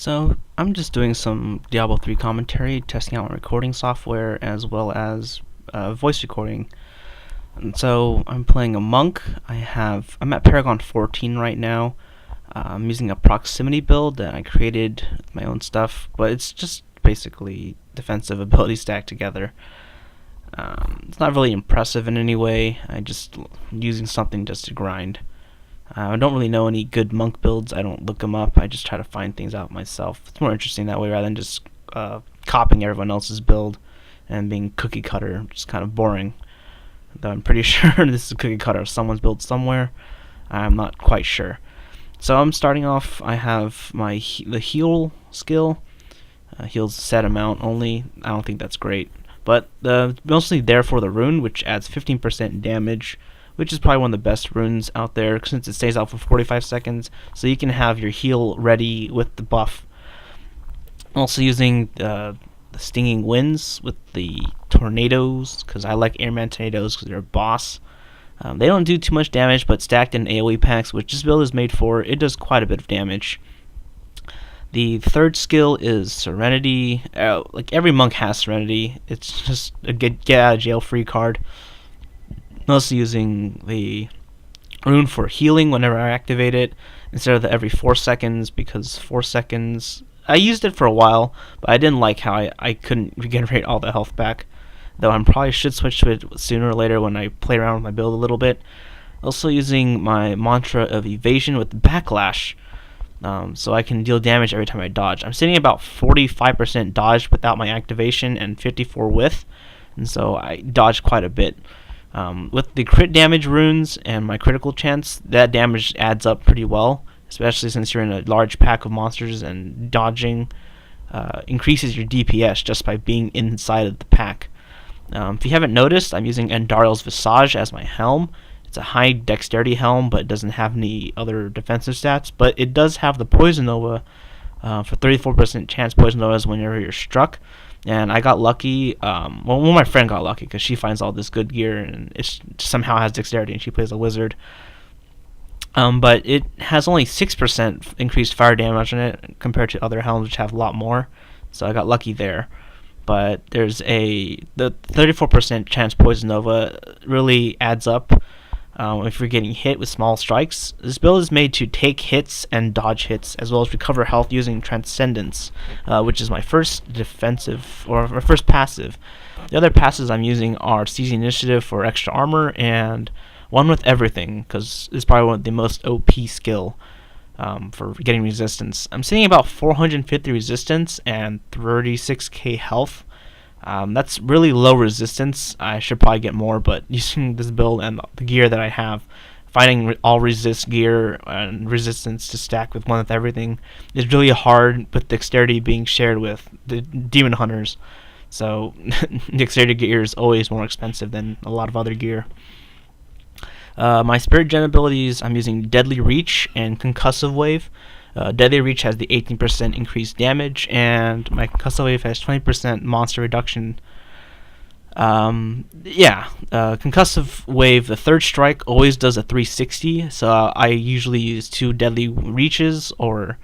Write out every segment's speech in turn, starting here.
So I'm just doing some Diablo 3 commentary, testing out my recording software as well as voice recording. And so I'm playing a monk. I'm at Paragon 14 right now. I'm using a proximity build that I created with my own stuff, but it's just basically defensive ability stacked together. It's not really impressive in any way. I just using something just to grind. I don't really know any good monk builds. I don't look them up. I just try to find things out myself. It's more interesting that way rather than just copying everyone else's build and being cookie cutter, which is kind of boring. Though I'm pretty sure this is a cookie cutter of someone's build somewhere. I'm not quite sure. So I'm starting off. I have the heal skill. Heals a set amount only. I don't think that's great, but mostly there for the rune, which adds 15% damage, which is probably one of the best runes out there since it stays out for 45 seconds, so you can have your heal ready with the buff. Also using the stinging winds with the tornadoes, because I like airman tornadoes because they're a boss. They don't do too much damage, but stacked in AoE packs, which this build is made for, it does quite a bit of damage. The third skill is Serenity. Like every monk has Serenity. It's just a get out of jail free card. Mostly using the rune for healing whenever I activate it instead of the every 4 seconds, because 4 seconds I used it for a while, but I didn't like how I couldn't regenerate all the health back, though I probably should switch to it sooner or later when I play around with my build a little bit. Also using my mantra of evasion with backlash, so I can deal damage every time I dodge. I'm sitting about 45% dodge without my activation and 54 with, and so I dodge quite a bit. With the crit damage runes and my critical chance, that damage adds up pretty well, especially since you're in a large pack of monsters, and dodging increases your DPS just by being inside of the pack. If you haven't noticed, I'm using Andariel's Visage as my helm. It's a high dexterity helm, but it doesn't have any other defensive stats, but it does have the Poison Nova for 34% chance Poison Novas whenever you're struck. And I got lucky. Well, my friend got lucky because she finds all this good gear and it somehow has dexterity, and she plays a wizard. But it has only 6% increased fire damage on it compared to other helms which have a lot more. So I got lucky there. But there's the 34% chance Poison Nova really adds up. If you're getting hit with small strikes. This build is made to take hits and dodge hits, as well as recover health using Transcendence, which is my first defensive, or my first passive. The other passives I'm using are Seize Initiative for extra armor, and One with Everything, because it's probably one of the most OP skill for getting resistance. I'm seeing about 450 resistance and 36k health. That's really low resistance. I should probably get more, but using this build and the gear that I have, finding all resist gear and resistance to stack with One with Everything is really hard, with dexterity being shared with the demon hunters. So dexterity gear is always more expensive than a lot of other gear. My spirit gen abilities, I'm using Deadly Reach and Concussive Wave. Deadly Reach has the 18% increased damage, and my Concussive Wave has 20% monster reduction. Concussive Wave, the third strike always does a 360, so I usually use 2 Deadly Reaches or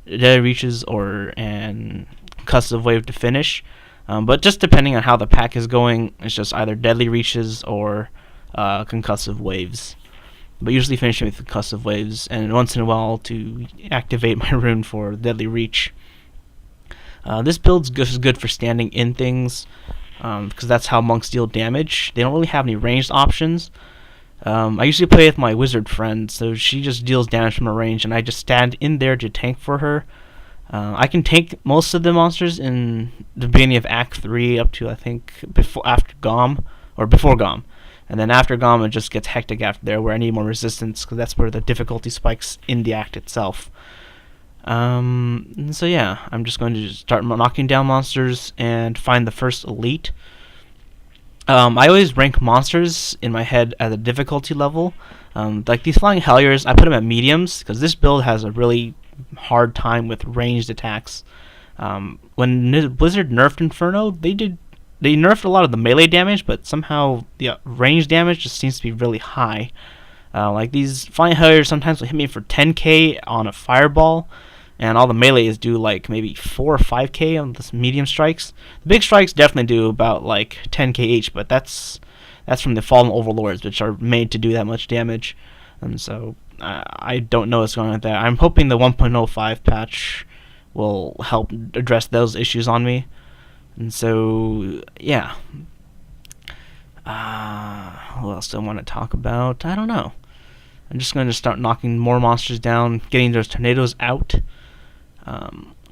and Concussive Wave to finish. But just depending on how the pack is going, it's just either Deadly Reaches or Concussive Waves. But usually finishing with Concussive Waves, and once in a while to activate my rune for Deadly Reach. This build's good for standing in things, because that's how monks deal damage. They don't really have any ranged options. I usually play with my wizard friend, so she just deals damage from a range, and I just stand in there to tank for her. I can tank most of the monsters in the beginning of Act 3 up to, I think, before Gom. And then after Gom, it just gets hectic after there, where I need more resistance, because that's where the difficulty spikes in the act itself. So yeah, I'm just going to start knocking down monsters and find the first elite. I always rank monsters in my head at a difficulty level. Like these Flying Helliers, I put them at mediums, because this build has a really hard time with ranged attacks. When Blizzard nerfed Inferno, they nerfed a lot of the melee damage, but somehow the range damage just seems to be really high. Like these Flying Helliers sometimes will hit me for 10k on a fireball, and all the melees do like maybe 4 or 5k on the medium strikes. The big strikes definitely do about like 10k each, but that's from the fallen overlords, which are made to do that much damage. And so I don't know what's going on with that. I'm hoping the 1.05 patch will help address those issues on me. And so yeah. What else do I want to talk about? I don't know. I'm just going to start knocking more monsters down, getting those tornadoes out.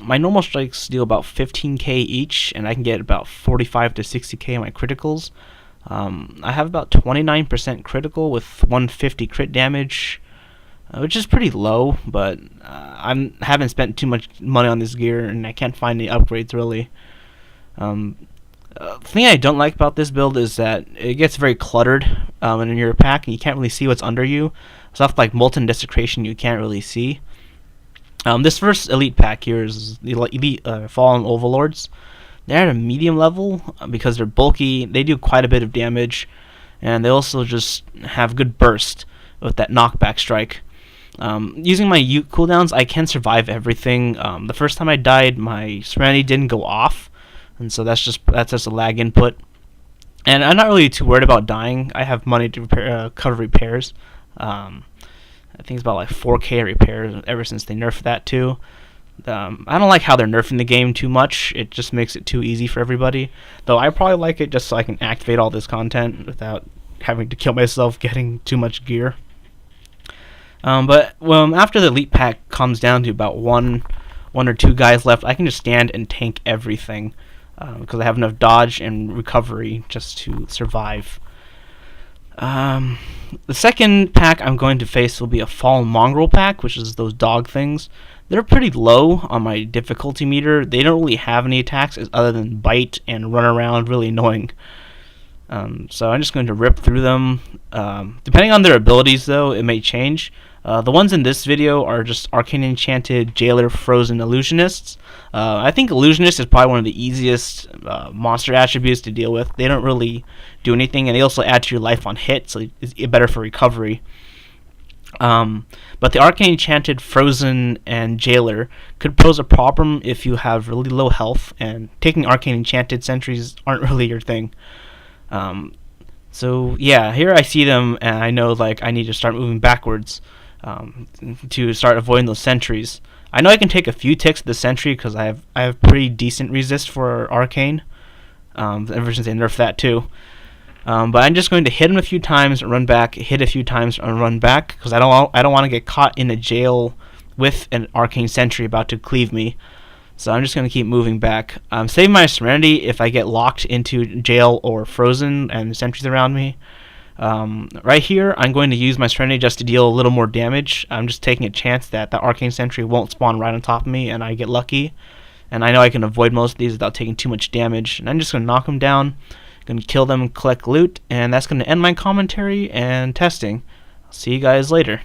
My normal strikes deal about 15k each, and I can get about 45 to 60k in my criticals. I have about 29% critical with 150 crit damage, which is pretty low, but I haven't spent too much money on this gear, and I can't find any upgrades really. The thing I don't like about this build is that it gets very cluttered in your pack, and you can't really see what's under you. Stuff like Molten Desecration you can't really see. This first elite pack here is the elite Fallen Overlords. They're at a medium level because they're bulky. They do quite a bit of damage, and they also just have good burst with that knockback strike. Using my Ute cooldowns, I can survive everything. The first time I died, my Serenity didn't go off, and so that's just a lag input. And I'm not really too worried about dying. I have money to cover repairs. I think it's about like 4k repairs ever since they nerfed that too. I don't like how they're nerfing the game too much. It just makes it too easy for everybody. Though I probably like it just so I can activate all this content without having to kill myself getting too much gear. But after the elite pack comes down to about one or two guys left, I can just stand and tank everything because I have enough dodge and recovery just to survive. The second pack I'm going to face will be a Fallen Mongrel pack, which is those dog things. They're pretty low on my difficulty meter. They don't really have any attacks other than bite and run around, really annoying. So I'm just going to rip through them. Depending on their abilities, though, it may change. The ones in this video are just Arcane Enchanted, Jailer, Frozen, Illusionists. I think Illusionist is probably one of the easiest monster attributes to deal with. They don't really do anything, and they also add to your life on hit, so it's better for recovery. But the Arcane Enchanted, Frozen, and Jailer could pose a problem if you have really low health, and taking Arcane Enchanted sentries aren't really your thing. So yeah, here I see them, and I know like I need to start moving backwards to start avoiding those sentries. I know I can take a few ticks of the sentry because I have pretty decent resist for Arcane. Ever since they nerfed that too. But I'm just going to hit him a few times, run back, hit a few times, and run back because I don't want to get caught in a jail with an Arcane Sentry about to cleave me. So I'm just going to keep moving back. Save my Serenity if I get locked into jail or frozen and the sentries around me. Right here, I'm going to use my Serenity just to deal a little more damage. I'm just taking a chance that the Arcane Sentry won't spawn right on top of me and I get lucky. And I know I can avoid most of these without taking too much damage. And I'm just going to knock them down, going to kill them and collect loot, and that's going to end my commentary and testing. I'll see you guys later.